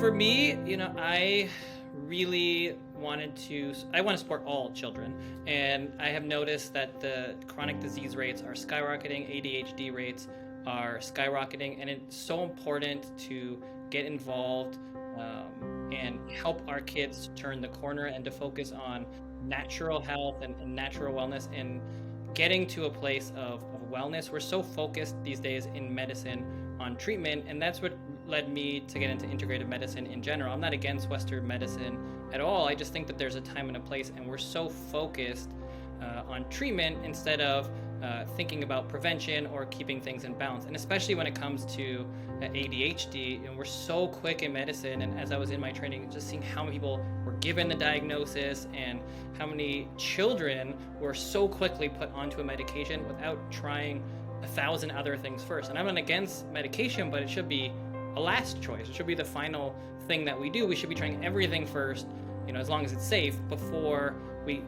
for me, I really I want to support all children. And I have noticed that the chronic disease rates are skyrocketing, ADHD rates are skyrocketing, and it's so important to get involved and help our kids turn the corner and to focus on natural health and natural wellness and getting to a place of wellness. We're so focused these days in medicine on treatment, and that's what led me to get into integrative medicine in general. I'm not against Western medicine at all. I just think that there's a time and a place, and we're so focused on treatment instead of thinking about prevention or keeping things in balance. And especially when it comes to ADHD, and we're so quick in medicine. And as I was in my training, just seeing how many people were given the diagnosis and how many children were so quickly put onto a medication without trying 1,000 other things first. And I'm not against medication, but it should be a last choice. It should be the final thing that we do. We should be trying everything first, as long as it's safe, before we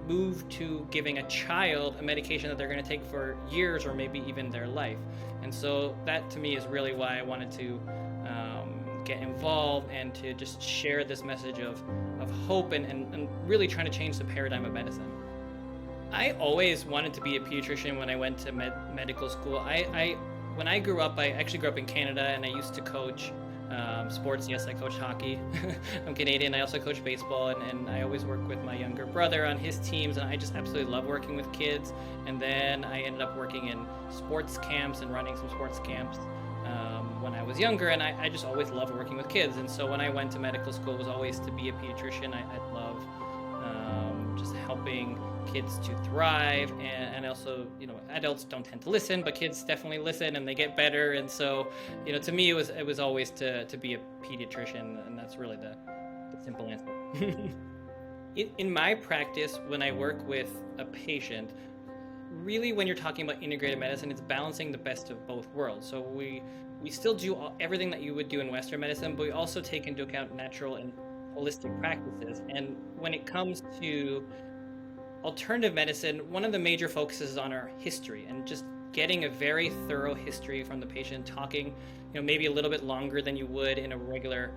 move to giving a child a medication that they're going to take for years or maybe even their life. And so that to me is really why I wanted to get involved and to just share this message of hope and really trying to change the paradigm of medicine. I always wanted to be a pediatrician when I went to medical school. When I grew up, I actually grew up in Canada, and I used to coach sports. Yes, I coached hockey. I'm Canadian. I also coach baseball, and I always work with my younger brother on his teams, and I just absolutely love working with kids. And then I ended up working in sports camps and running some sports camps when I was younger, and I just always loved working with kids. And so when I went to medical school, it was always to be a pediatrician. I love just helping kids to thrive, and also, adults don't tend to listen, but kids definitely listen and they get better. And so, to me, it was always to be a pediatrician, and that's really the simple answer. In my practice, when I work with a patient, really when you're talking about integrated medicine, it's balancing the best of both worlds. So we still do everything that you would do in Western medicine, but we also take into account natural and holistic practices. And when it comes to alternative medicine, one of the major focuses is on our history and just getting a very thorough history from the patient, talking, maybe a little bit longer than you would in a regular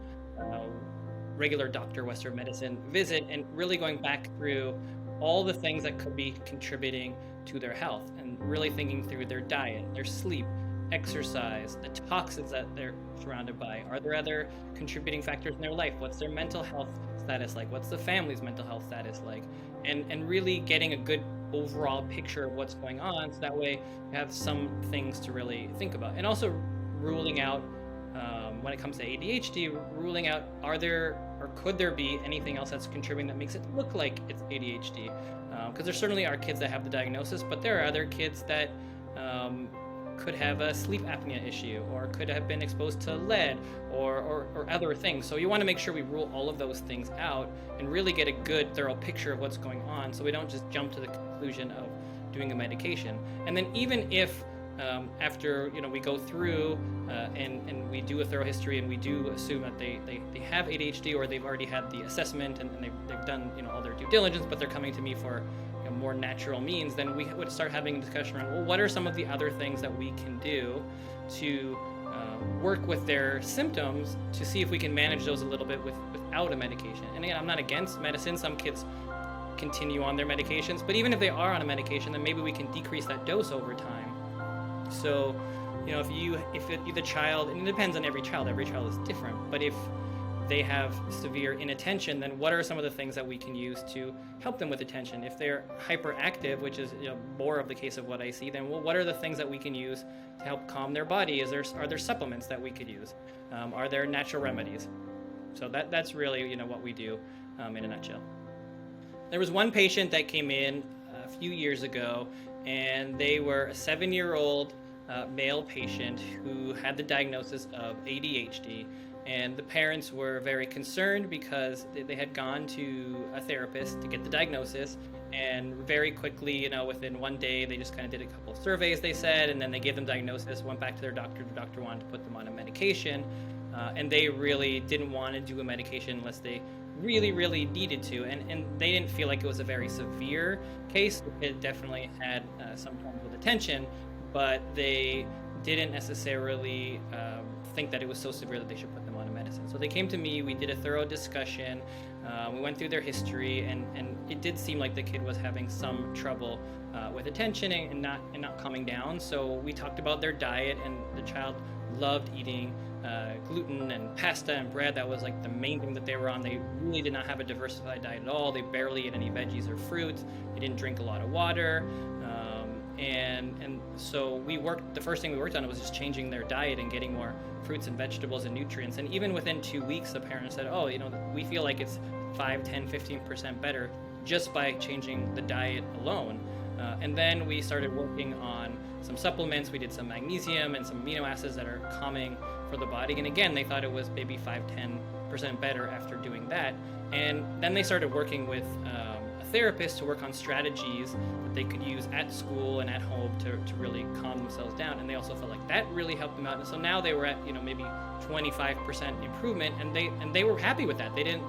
doctor Western medicine visit, and really going back through all the things that could be contributing to their health, and really thinking through their diet, their sleep, exercise, the toxins that they're surrounded by. Are there other contributing factors in their life? What's their mental health status like? What's the family's mental health status like? And really getting a good overall picture of what's going on, so that way you have some things to really think about. And also ruling out, when it comes to ADHD, ruling out, are there or could there be anything else that's contributing that makes it look like it's ADHD? Because there certainly are kids that have the diagnosis, but there are other kids that could have a sleep apnea issue, or could have been exposed to lead or other things. So you want to make sure we rule all of those things out and really get a good thorough picture of what's going on, so we don't just jump to the conclusion of doing a medication. And then even if after we go through and we do a thorough history, and we do assume that they have ADHD, or they've already had the assessment and they've done all their due diligence, but they're coming to me for more natural means, then we would start having a discussion around, well, what are some of the other things that we can do to work with their symptoms to see if we can manage those a little bit without a medication. And again, I'm not against medicine. Some kids continue on their medications, but even if they are on a medication, then maybe we can decrease that dose over time. So, if the child, and it depends on every child is different, but if they have severe inattention, then what are some of the things that we can use to help them with attention? If they're hyperactive, which is more of the case of what I see, then what are the things that we can use to help calm their body? Are there supplements that we could use? Are there natural remedies? So that's really what we do in a nutshell. There was one patient that came in a few years ago, and they were a 7-year-old male patient who had the diagnosis of ADHD. And the parents were very concerned because they had gone to a therapist to get the diagnosis, and very quickly, within one day, they just kind of did a couple of surveys, they said, and then they gave them diagnosis, went back to their doctor. The doctor wanted to put them on a medication, and they really didn't want to do a medication unless they really, really needed to. And they didn't feel like it was a very severe case. It definitely had some problems with attention, but they didn't necessarily think that it was so severe that they should put them on a medicine. medicine. So they came to me, we did a thorough discussion, we went through their history, and it did seem like the kid was having some trouble with attention and not calming down. So we talked about their diet, and the child loved eating gluten and pasta and bread. That was like the main thing that they were on. They really did not have a diversified diet at all. They barely ate any veggies or fruits. They didn't drink a lot of water. And so the first thing we worked on was just changing their diet and getting more fruits and vegetables and nutrients. And even within 2 weeks, the parents said, oh, we feel like it's 5, 10, 15% better just by changing the diet alone. And then we started working on some supplements. We did some magnesium and some amino acids that are calming for the body. And again, they thought it was maybe 5, 10% better after doing that. And then they started working with a therapist to work on strategies that they could use at school and at home to really calm themselves down. And they also felt like that really helped them out. And so now they were at maybe 25% improvement, and they were happy with that. They didn't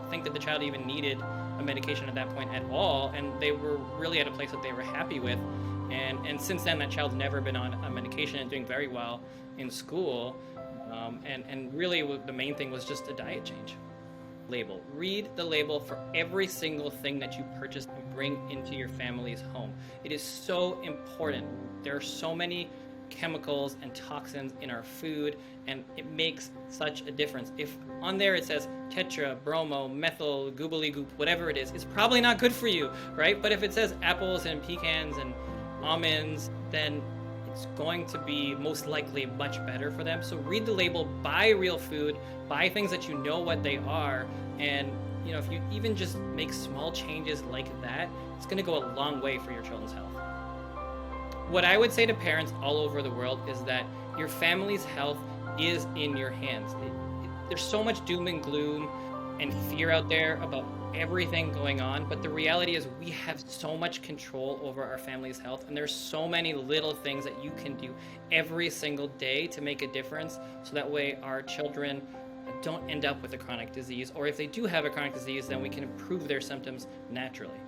think that the child even needed a medication at that point at all, and they were really at a place that they were happy with. And since then, that child's never been on a medication and doing very well in school. And really the main thing was just a diet change. Label. Read the label for every single thing that you purchase and bring into your family's home. It is so important. There are so many chemicals and toxins in our food, and it makes such a difference. If on there it says tetra, bromo, methyl, goobly goop, whatever it is, it's probably not good for you, right? But if it says apples and pecans and almonds, then it's going to be most likely much better for them. So read the label, buy real food, buy things that you know what they are, and if you even just make small changes like that, it's going to go a long way for your children's health. What I would say to parents all over the world is that your family's health is in your hands. There's so much doom and gloom and fear out there about everything going on, but the reality is we have so much control over our family's health, and there's so many little things that you can do every single day to make a difference, so that way our children don't end up with a chronic disease, or if they do have a chronic disease, then we can improve their symptoms naturally.